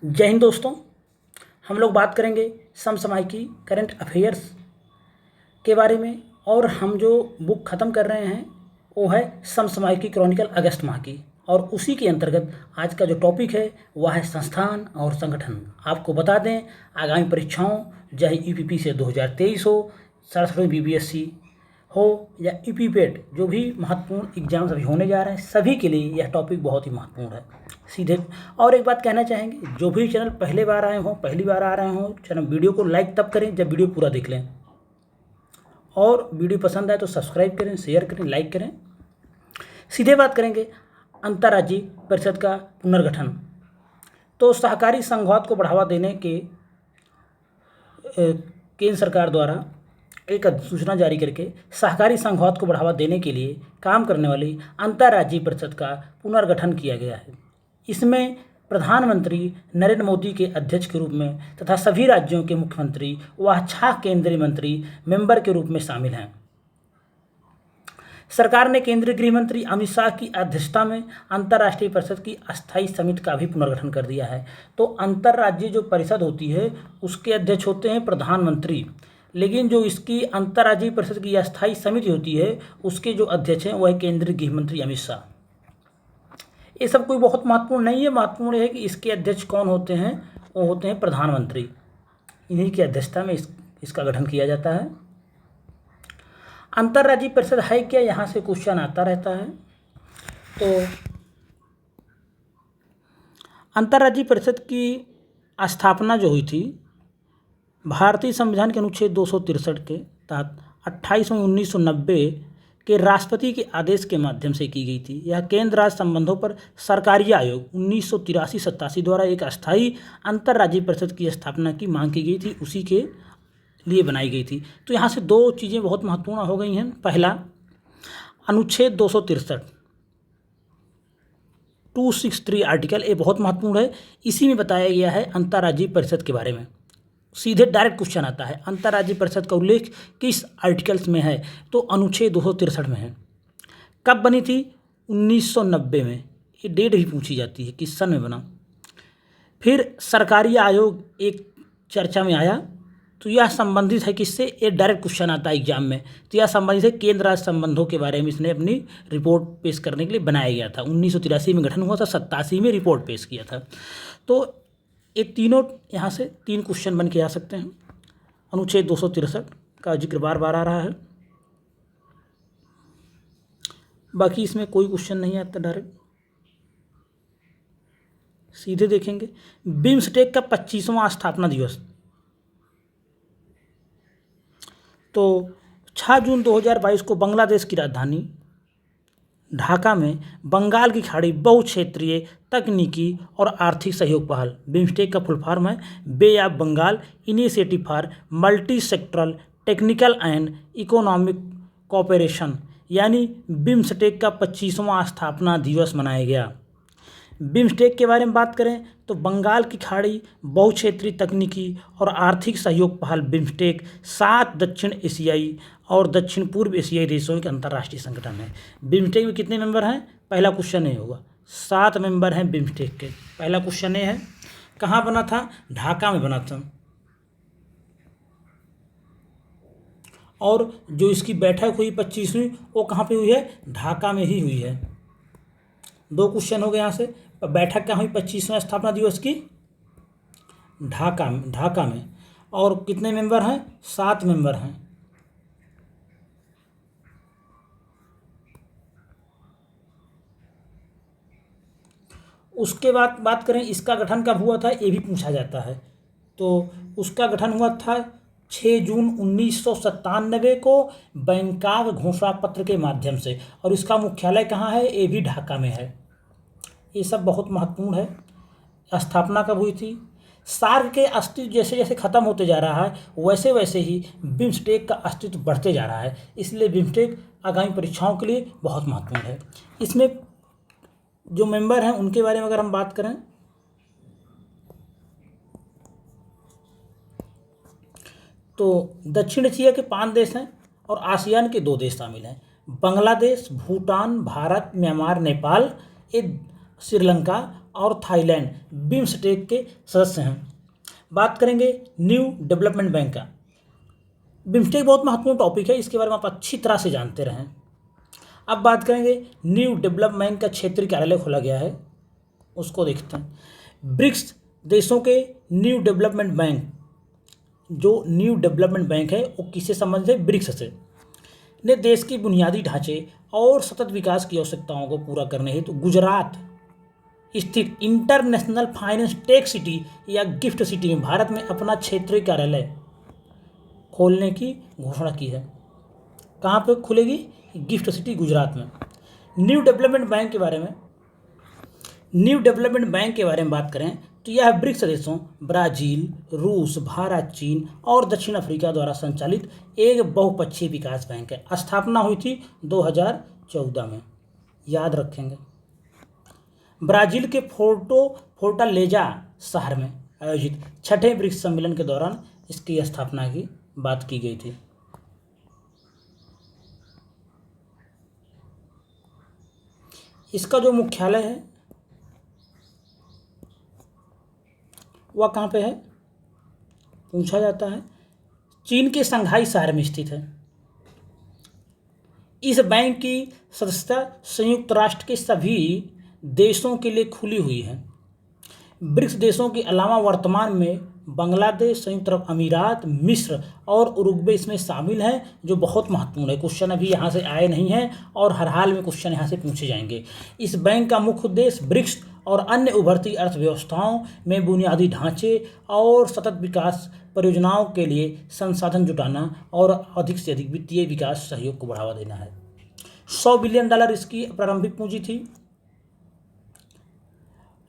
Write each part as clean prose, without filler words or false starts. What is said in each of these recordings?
जय हिंद दोस्तों। हम लोग बात करेंगे समसामयिकी करंट अफेयर्स के बारे में। और हम जो बुक ख़त्म कर रहे हैं वो है समसामयिकी क्रॉनिकल अगस्त माह की, और उसी के अंतर्गत आज का जो टॉपिक है वह है संस्थान और संगठन। आपको बता दें, आगामी परीक्षाओं चाहे यूपीपी से 2023 हो, 67वीं बीबीएससी हो या यूपीपेट, जो भी महत्वपूर्ण एग्जाम्स अभी होने जा रहे हैं सभी के लिए यह टॉपिक बहुत ही महत्वपूर्ण है। सीधे और एक बात कहना चाहेंगे, जो भी चैनल पहली बार आ रहे हों चैनल वीडियो को लाइक तब करें जब वीडियो पूरा देख लें, और वीडियो पसंद आए तो सब्सक्राइब करें, शेयर करें, लाइक करें। सीधे बात करेंगे अंतर्राज्यीय परिषद का पुनर्गठन। तो सहकारी संघवाद को बढ़ावा देने के केंद्र सरकार द्वारा एक अधिसूचना जारी करके सहकारी संघवाद को बढ़ावा देने के लिए काम करने वाली अंतर्राज्यीय परिषद का पुनर्गठन किया गया है। इसमें प्रधानमंत्री नरेंद्र मोदी के अध्यक्ष के रूप में तथा सभी राज्यों के मुख्यमंत्री व 6 केंद्रीय मंत्री मेंबर के रूप में शामिल हैं। सरकार ने केंद्रीय गृह मंत्री अमित शाह की अध्यक्षता में अंतर्राष्ट्रीय परिषद की अस्थायी समिति का भी पुनर्गठन कर दिया है। तो अंतर्राज्यीय जो परिषद होती है उसके अध्यक्ष होते हैं प्रधानमंत्री, लेकिन जो इसकी अंतर्राज्यीय परिषद की अस्थायी समिति होती है उसके जो अध्यक्ष हैं वह है केंद्रीय गृह मंत्री अमित शाह। ये सब कोई बहुत महत्वपूर्ण नहीं है, महत्वपूर्ण है कि इसके अध्यक्ष कौन होते हैं, वो होते हैं प्रधानमंत्री। इन्हीं की अध्यक्षता में इसका गठन किया जाता है। अंतर्राज्यीय परिषद है क्या, यहाँ से क्वेश्चन आता रहता है। तो अंतर्राज्यीय परिषद की स्थापना जो हुई थी भारतीय संविधान के अनुच्छेद 263 के तहत 28 मई 1990 के राष्ट्रपति के आदेश के माध्यम से की गई थी। यह केंद्र राज्य संबंधों पर सरकारी आयोग 1983-87 द्वारा एक अस्थायी अंतर्राज्यीय परिषद की स्थापना की मांग की गई थी, उसी के लिए बनाई गई थी। तो यहाँ से दो चीज़ें बहुत महत्वपूर्ण हो गई हैं। पहला, अनुच्छेद 263 263 आर्टिकल, ये बहुत महत्वपूर्ण है। इसी में बताया गया है अंतर्राज्यीय परिषद के बारे में। सीधे डायरेक्ट क्वेश्चन आता है, अंतर्राज्यीय परिषद का उल्लेख किस आर्टिकल्स में है, तो अनुच्छेद 263 में है। कब बनी थी? 1990 में। ये डेट भी पूछी जाती है किस सन में बना। फिर सरकारी आयोग एक चर्चा में आया, तो यह संबंधित है किससे, ये डायरेक्ट क्वेश्चन आता है एग्जाम में। तो यह संबंधित है केंद्र राज्य संबंधों के बारे में इसने अपनी रिपोर्ट पेश करने के लिए बनाया गया था। 1983 में गठन हुआ था, 87 में रिपोर्ट पेश किया था। तो ये तीनों यहाँ से 3 क्वेश्चन बन के आ सकते हैं। अनुच्छेद 263 का जिक्र बार बार आ रहा है, बाकी इसमें कोई क्वेश्चन नहीं आता डायरेक्ट। सीधे देखेंगे बिम्स्टेक का 25वां स्थापना दिवस। तो 6 जून 2022 को बांग्लादेश की राजधानी ढाका में बंगाल की खाड़ी बहुक्षेत्रीय तकनीकी और आर्थिक सहयोग पहल, बिम्स्टेक का फुल फॉर्म है bay of Bengal initiative for multi sectoral technical and economic cooperation, यानी बिम्स्टेक का 25वां स्थापना दिवस मनाया गया। बिम्स्टेक के बारे में बात करें तो बंगाल की खाड़ी बहुक्षेत्रीय तकनीकी और आर्थिक सहयोग पहल बिम्स्टेक 7 दक्षिण एशियाई और दक्षिण पूर्व एशियाई देशों के अंतर्राष्ट्रीय संगठन है। बिम्स्टेक में कितने मेंबर हैं? पहला क्वेश्चन ये होगा, 7 मेंबर हैं बिम्स्टेक के। पहला क्वेश्चन ये है, कहाँ बना था? ढाका में बना था। और जो इसकी बैठक हुई 25वीं, वो कहाँ पे हुई है? ढाका में ही हुई है। 2 क्वेश्चन हो गए यहाँ से। बैठक कहाँ हुई 25वें स्थापना दिवस की? ढाका में। और कितने मेंबर हैं? 7 मेंबर हैं। उसके बाद बात करें इसका गठन कब हुआ था, ये भी पूछा जाता है। तो उसका गठन हुआ था 6 जून 1997 को बैंकॉक घोषणा पत्र के माध्यम से, और इसका मुख्यालय कहाँ है? ये भी ढाका में है। ये सब बहुत महत्वपूर्ण है। स्थापना कब हुई थी? सार्क के अस्तित्व जैसे जैसे ख़त्म होते जा रहा है वैसे वैसे ही बिम्स्टेक का अस्तित्व बढ़ते जा रहा है, इसलिए बिम्स्टेक आगामी परीक्षाओं के लिए बहुत महत्वपूर्ण है। इसमें जो मेंबर हैं उनके बारे में अगर हम बात करें तो दक्षिण एशिया के 5 देश हैं और आसियान के 2 देश शामिल हैं, बांग्लादेश, भूटान, भारत, म्यांमार, नेपाल, ये श्रीलंका और थाईलैंड बिम्स्टेक के सदस्य हैं। बात करेंगे न्यू डेवलपमेंट बैंक का। बिम्स्टेक बहुत महत्वपूर्ण टॉपिक है, इसके बारे में आप अच्छी तरह से जानते रहें। अब बात करेंगे न्यू डेवलपमेंट बैंक का क्षेत्रीय कार्यालय खोला गया है, उसको देखते हैं। ब्रिक्स देशों के न्यू डेवलपमेंट बैंक, जो न्यू डेवलपमेंट बैंक है वो किससे संबंधित है? ब्रिक्स से। ने देश की बुनियादी ढांचे और सतत विकास की आवश्यकताओं को पूरा करने हेतु गुजरात स्थित इंटरनेशनल फाइनेंस टेक सिटी या गिफ्ट सिटी में भारत में अपना क्षेत्रीय कार्यालय खोलने की घोषणा की है। कहाँ पे खुलेगी? गिफ्ट सिटी, गुजरात में। न्यू डेवलपमेंट बैंक के बारे में बात करें तो यह ब्रिक्स देशों ब्राजील, रूस, भारत, चीन और दक्षिण अफ्रीका द्वारा संचालित एक बहुपक्षीय विकास बैंक है। स्थापना हुई थी 2014 में, याद रखेंगे। ब्राजील के फोर्टालेजा शहर में आयोजित छठे ब्रिक्स सम्मेलन के दौरान इसकी स्थापना की बात की गई थी। इसका जो मुख्यालय है वह कहाँ पे है? पूछा जाता है। चीन के शंघाई शहर में स्थित है। इस बैंक की सदस्यता संयुक्त राष्ट्र के सभी देशों के लिए खुली हुई है। ब्रिक्स देशों के अलावा वर्तमान में बांग्लादेश, संयुक्त अरब अमीरात, मिस्र और उरुग्वे इसमें शामिल हैं, जो बहुत महत्वपूर्ण है। क्वेश्चन अभी यहाँ से आए नहीं हैं और हर हाल में क्वेश्चन यहाँ से पूछे जाएंगे। इस बैंक का मुख्य उद्देश्य ब्रिक्स और अन्य उभरती अर्थव्यवस्थाओं में बुनियादी ढांचे और सतत विकास परियोजनाओं के लिए संसाधन जुटाना और अधिक से अधिक वित्तीय विकास सहयोग को बढ़ावा देना है। $100 बिलियन इसकी प्रारंभिक पूंजी थी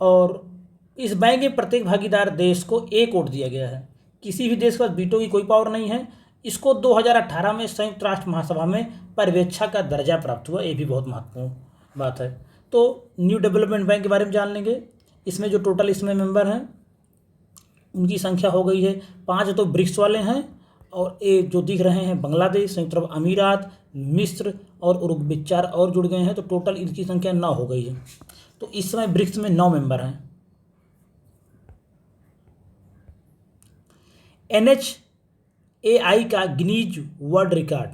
और इस बैंक में प्रत्येक भागीदार देश को एक वोट दिया गया है। किसी भी देश के पास वीटो की कोई पावर नहीं है। इसको 2018 में संयुक्त राष्ट्र महासभा में पर्यवेक्षक का दर्जा प्राप्त हुआ, ये भी बहुत महत्वपूर्ण बात है। तो न्यू डेवलपमेंट बैंक के बारे में जान लेंगे। इसमें जो टोटल इसमें मेंबर हैं उनकी संख्या हो गई है 5। तो ब्रिक्स वाले हैं और ये जो दिख रहे हैं बांग्लादेश, संयुक्त अरब अमीरात, मिस्र और उरुग्वे 4 और जुड़ गए हैं, तो टोटल इनकी संख्या 9 हो गई है। तो इस समय ब्रिक्स में 9 मेंबर हैं। NHAI का गिनीज वर्ल्ड रिकॉर्ड,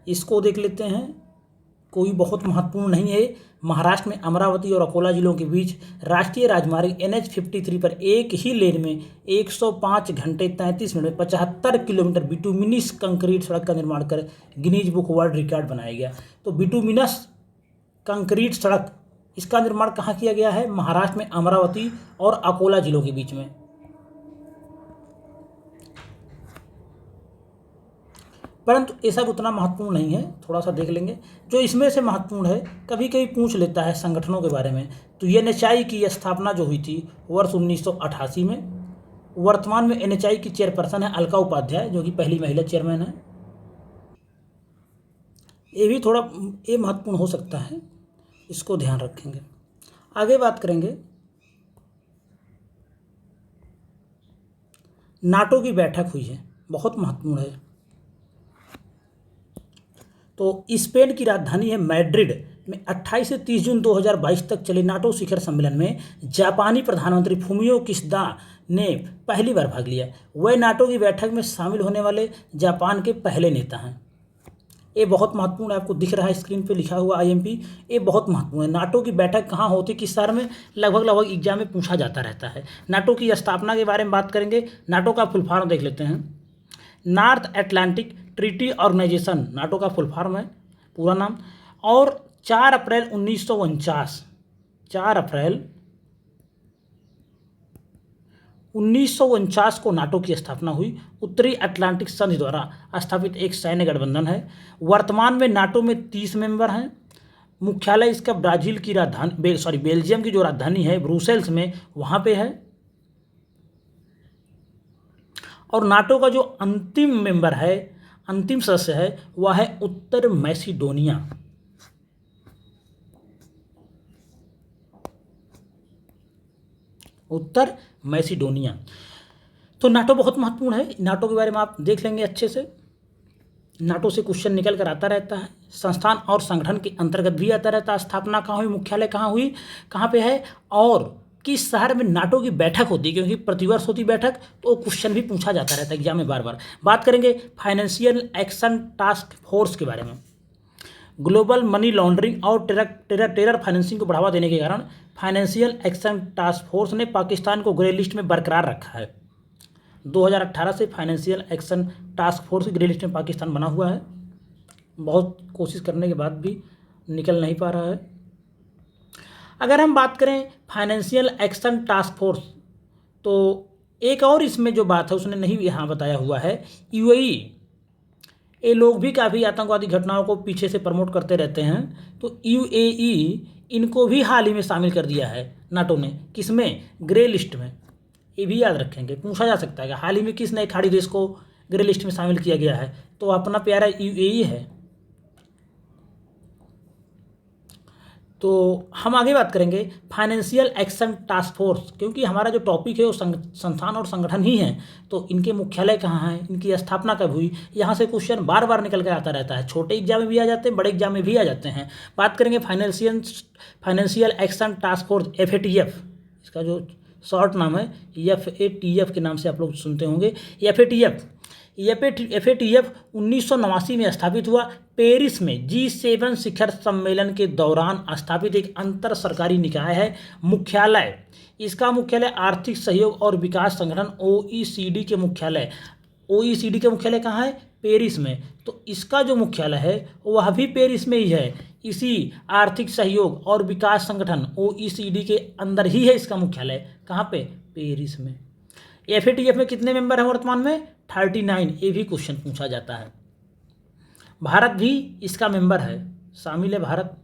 इसको देख लेते हैं। कोई बहुत महत्वपूर्ण नहीं है। महाराष्ट्र में अमरावती और अकोला जिलों के बीच राष्ट्रीय राजमार्ग NH53 पर एक ही लेन में 105 घंटे 33 मिनट में 75 किलोमीटर बिटुमिनस कंक्रीट सड़क का निर्माण कर गिनीज बुक वर्ल्ड रिकॉर्ड बनाया गया। तो बिटुमिनस कंक्रीट सड़क, इसका निर्माण कहाँ किया गया है? महाराष्ट्र में अमरावती और अकोला जिलों के बीच में। परंतु ये सब उतना महत्वपूर्ण नहीं है, थोड़ा सा देख लेंगे। जो इसमें से महत्वपूर्ण है, कभी कभी पूछ लेता है संगठनों के बारे में। तो NHI की स्थापना जो हुई थी वर्ष 1988 में। वर्तमान में NHI की चेयरपर्सन है अलका उपाध्याय, जो कि पहली महिला चेयरमैन है। ये भी थोड़ा ये महत्वपूर्ण हो सकता है, इसको ध्यान रखेंगे। आगे बात करेंगे। नाटो की बैठक हुई है, बहुत महत्वपूर्ण है। तो स्पेन की राजधानी है मैड्रिड में 28 से 30 जून 2022 तक चले नाटो शिखर सम्मेलन में जापानी प्रधानमंत्री फुमियो किशिदा ने पहली बार भाग लिया। वह नाटो की बैठक में शामिल होने वाले जापान के पहले नेता हैं। ये बहुत महत्वपूर्ण है, आपको दिख रहा है स्क्रीन पे लिखा हुआ IMP, ये बहुत महत्वपूर्ण है। नाटो की बैठक कहाँ होती, किस शहर में? लगभग एग्जाम में पूछा जाता रहता है। नाटो की स्थापना के बारे में बात करेंगे। नाटो का फुल फॉर्म देख लेते हैं। North Atlantic Treaty Organization NATO का फुल फॉर्म है, पूरा नाम। और 4 अप्रैल 1949 को नाटो की स्थापना हुई। उत्तरी अटलांटिक संधि द्वारा स्थापित एक सैन्य गठबंधन है। वर्तमान में नाटो में 30 मेंबर हैं। मुख्यालय इसका ब्राजील की राजधानी बेल्जियम की जो राजधानी है ब्रुसेल्स में, वहाँ पे है। और नाटो का जो अंतिम सदस्य है वह है उत्तर मैसिडोनिया। तो नाटो बहुत महत्वपूर्ण है। नाटो के बारे में आप देख लेंगे अच्छे से। नाटो से क्वेश्चन निकल कर आता रहता है। संस्थान और संगठन के अंतर्गत भी आता रहता है। स्थापना कहाँ हुई, मुख्यालय कहाँ हुई, कहाँ पे है, और किस शहर में नाटो की बैठक होती है, क्योंकि प्रतिवर्ष होती बैठक, तो क्वेश्चन भी पूछा जाता रहता है एग्जाम में बार बार। बात करेंगे फाइनेंशियल एक्शन टास्क फोर्स के बारे में। ग्लोबल मनी लॉन्ड्रिंग और टेरर फाइनेंसिंग को बढ़ावा देने के कारण फाइनेंशियल एक्शन टास्क फोर्स ने पाकिस्तान को ग्रे लिस्ट में बरकरार रखा है। 2018 से financial action task force grey list में पाकिस्तान बना हुआ है। बहुत कोशिश करने के बाद भी निकल नहीं पा रहा है। अगर हम बात करें फाइनेंशियल एक्शन टास्क फोर्स, तो एक और इसमें जो बात है उसने नहीं यहाँ बताया हुआ है, यूएई, ये लोग भी काफ़ी आतंकवादी घटनाओं को पीछे से प्रमोट करते रहते हैं, तो यूएई इनको भी हाल ही में शामिल कर दिया है नाटो ने। किसमें, ग्रे लिस्ट में। ये भी याद रखेंगे, पूछा जा सकता है कि हाल ही में किस नए खाड़ी देश को ग्रे लिस्ट में शामिल किया गया है, तो अपना प्यारा यूएई है। तो हम आगे बात करेंगे फाइनेंशियल एक्शन टास्क फोर्स, क्योंकि हमारा जो टॉपिक है वो संस्थान और संगठन ही है, तो इनके मुख्यालय कहाँ हैं, इनकी स्थापना कब हुई, यहाँ से क्वेश्चन बार बार निकल कर आता रहता है। छोटे एग्जाम में भी आ जाते हैं, बड़े एग्जाम में भी आ जाते हैं। बात करेंगे financial action task force, FATF, इसका जो शॉर्ट नाम है FATF के नाम से आप लोग सुनते होंगे। FATF 1989 में स्थापित हुआ। पेरिस में G7 शिखर सम्मेलन के दौरान स्थापित एक अंतर सरकारी निकाय है। इसका मुख्यालय आर्थिक सहयोग और विकास संगठन OECD के मुख्यालय, OECD के मुख्यालय कहाँ है, पेरिस में, तो इसका जो मुख्यालय है वह भी पेरिस में ही है। इसी आर्थिक सहयोग और विकास संगठन OECD के अंदर ही है इसका मुख्यालय। कहाँ पे, पेरिस में। FATF में कितने मेंबर हैं वर्तमान में, 39। ये भी क्वेश्चन पूछा जाता है। भारत भी इसका मेंबर है, शामिल है भारत।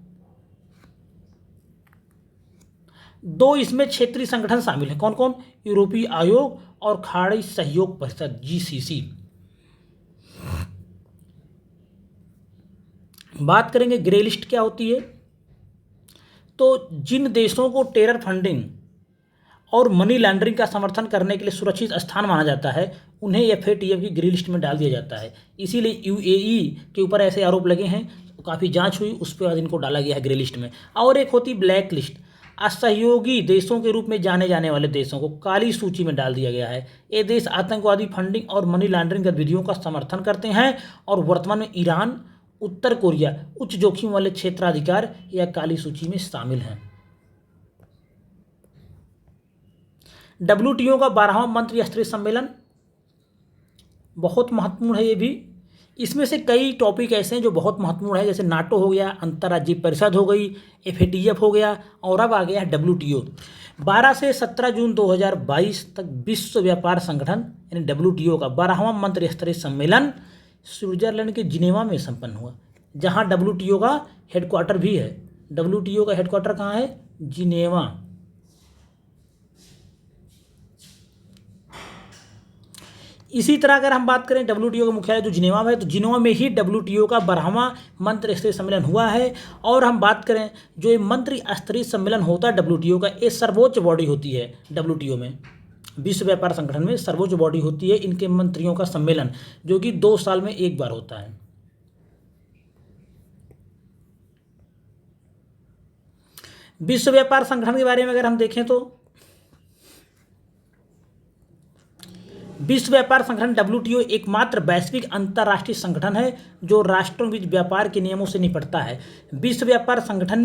2 इसमें क्षेत्रीय संगठन शामिल हैं, कौन कौन, यूरोपीय आयोग और खाड़ी सहयोग परिषद, GCC। बात करेंगे ग्रे लिस्ट क्या होती है, तो जिन देशों को टेरर फंडिंग और मनी लॉन्ड्रिंग का समर्थन करने के लिए सुरक्षित स्थान माना जाता है, उन्हें FATF की ग्रे लिस्ट में डाल दिया जाता है। इसीलिए यूएई के ऊपर ऐसे आरोप लगे हैं, काफ़ी जांच हुई, उस पर बाद इनको डाला गया है ग्रे लिस्ट में। और एक होती ब्लैक लिस्ट, असहयोगी देशों के रूप में जाने जाने वाले देशों को काली सूची में डाल दिया गया है। ये देश आतंकवादी फंडिंग और मनी लॉन्ड्रिंग गतिविधियों का समर्थन करते हैं और वर्तमान में ईरान, उत्तर कोरिया उच्च जोखिम वाले क्षेत्राधिकार या काली सूची में शामिल हैं। WTO का 12वां मंत्री स्तरीय सम्मेलन बहुत महत्वपूर्ण है ये भी। इसमें से कई टॉपिक ऐसे हैं जो बहुत महत्वपूर्ण है, जैसे नाटो हो गया, अंतर्राज्यीय परिषद हो गई, FATF हो गया, और अब आ गया है WTO। 12 से 17 जून 2022 तक विश्व व्यापार संगठन यानी WTO का 12वां मंत्री स्तरीय सम्मेलन स्विट्जरलैंड के जिनेवा में संपन्न हुआ, जहाँ WTO का हेडक्वार्टर भी है। WTO का हेडक्वार्टर कहाँ है, जिनेवा। इसी तरह अगर हम बात करें WTO का मुख्यालय जो जिनेवा में है, तो जिनेवा में ही WTO का 12वां मंत्री स्तरीय सम्मेलन हुआ है। और हम बात करें जो ये मंत्री स्तरीय सम्मेलन होता है WTO का, ये सर्वोच्च बॉडी होती है WTO में, विश्व व्यापार संगठन में सर्वोच्च बॉडी होती है इनके मंत्रियों का सम्मेलन, जो कि 2 साल में एक बार होता है। विश्व व्यापार संगठन के बारे में अगर हम देखें तो विश्व व्यापार संगठन WTO एकमात्र वैश्विक अंतर्राष्ट्रीय संगठन है जो राष्ट्रों के बीच व्यापार के नियमों से निपटता है। विश्व व्यापार संगठन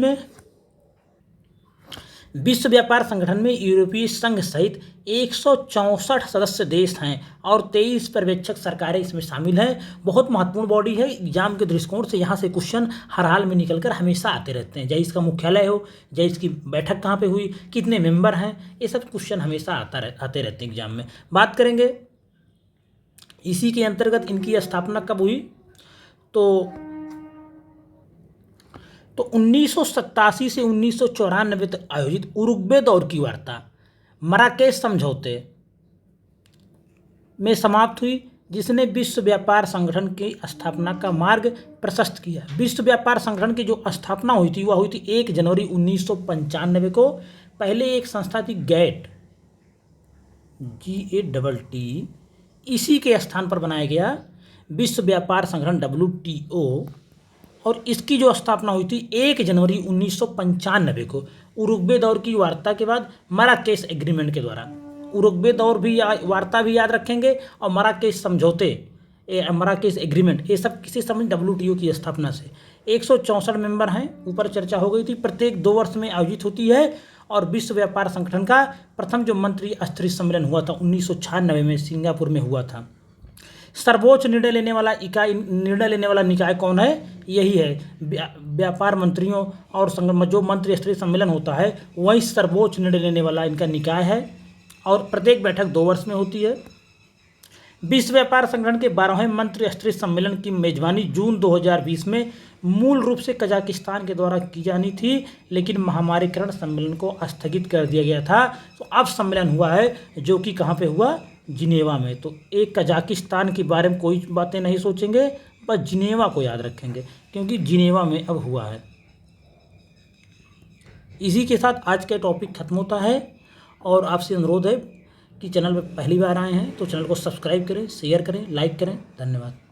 में यूरोपीय संघ सहित 164 सदस्य देश हैं और 23 पर्यवेक्षक सरकारें इसमें शामिल हैं। बहुत महत्वपूर्ण बॉडी है, एग्जाम के दृष्टिकोण से यहाँ से क्वेश्चन हर हाल में निकलकर हमेशा आते रहते हैं, चाहे इसका मुख्यालय हो, चाहे इसकी बैठक कहाँ पे हुई, कितने मेंबर हैं, ये सब क्वेश्चन हमेशा आते रहते हैं एग्जाम में। बात करेंगे इसी के अंतर्गत इनकी स्थापना कब हुई, तो 1987 से 1994 तक आयोजित उरुग्वे दौर की वार्ता मराकेश समझौते में समाप्त हुई, जिसने विश्व व्यापार संगठन की स्थापना का मार्ग प्रशस्त किया। विश्व व्यापार संगठन की जो स्थापना हुई थी वह हुई थी 1 जनवरी 1995 को। पहले एक संस्था थी GATT, GATT, इसी के स्थान पर बनाया गया विश्व व्यापार संगठन WTO, और इसकी जो स्थापना हुई थी 1 जनवरी 1995 को उरुग्वे दौर की वार्ता के बाद मराकेश एग्रीमेंट के द्वारा। उरुग्वे दौर भी वार्ता भी याद रखेंगे और मराकेश समझौते, मराकेश एग्रीमेंट, ये सब किसी समय WTO की स्थापना से। 164 मेंबर हैं, ऊपर चर्चा हो गई थी। प्रत्येक 2 वर्ष में आयोजित होती है और विश्व व्यापार संगठन का प्रथम जो मंत्री स्तरीय सम्मेलन हुआ था 1996 में सिंगापुर में हुआ था। सर्वोच्च निर्णय लेने वाला निकाय कौन है? यही है व्यापार मंत्रियों और जो मंत्री स्तरीय सम्मेलन होता है वही सर्वोच्च निर्णय लेने वाला इनका निकाय है और प्रत्येक बैठक 2 वर्ष में होती है। विश्व व्यापार संगठन के 12वें मंत्री स्तरीय सम्मेलन की मेजबानी जून 2020 में मूल रूप से कजाकिस्तान के द्वारा की जानी थी, लेकिन महामारी के कारण सम्मेलन को स्थगित कर दिया गया था। तो अब सम्मेलन हुआ है जो कि कहाँ पे हुआ? जिनेवा में। तो एक कजाकिस्तान के बारे में कोई बातें नहीं सोचेंगे, बस जिनेवा को याद रखेंगे क्योंकि जिनेवा में अब हुआ है। इसी के साथ आज का टॉपिक खत्म होता है और आपसे अनुरोध है कि चैनल पर पहली बार आए हैं तो चैनल को सब्सक्राइब करें, शेयर करें, लाइक करें। धन्यवाद।